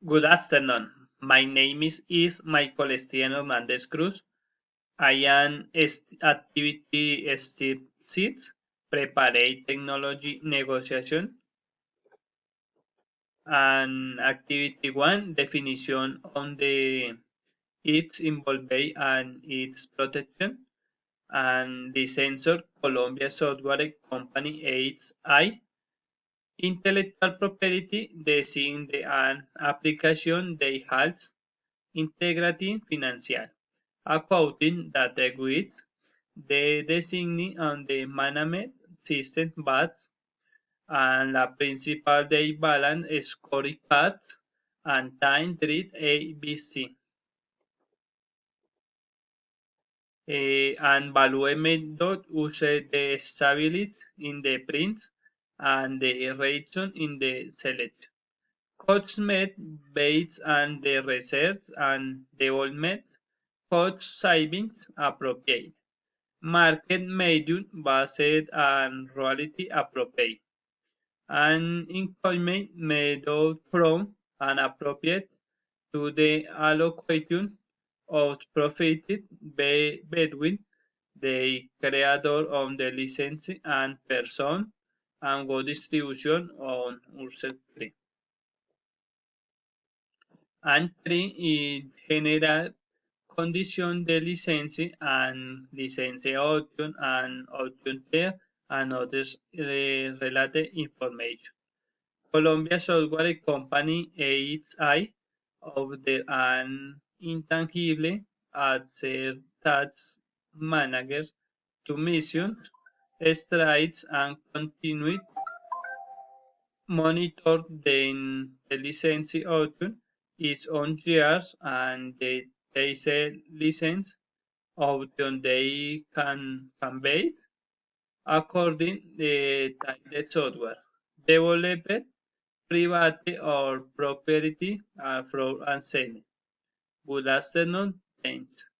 Good afternoon. My name is Michael Estienne Hernandez Cruz. I am activity step 6, Preparate Technology Negotiation, and activity 1, Definition on the its involved and its protection, and the censor Colombia Software Company HI. Intellectual property designed an application that has integrity financial, accounting data with the designing on the management system BATS and la principal de balance scorecard and time treat ABC. And value method uses the stability in the print and the reason in the select. Cost method based on the research and development cost savings appropriate. Market medium based on reality appropriate. And employment method from and appropriate to the allocation of profit between the creator of the license and person and go distribution on user tree. And three, in general condition de license and license option and option pair and others related information. Colombia Software Company HI of the an intangible asset tax managers to mission strides and continue monitor the license option its own years and the TC license option they can convey according the software developed private or proprietary fraud and selling. Good afternoon. Thanks.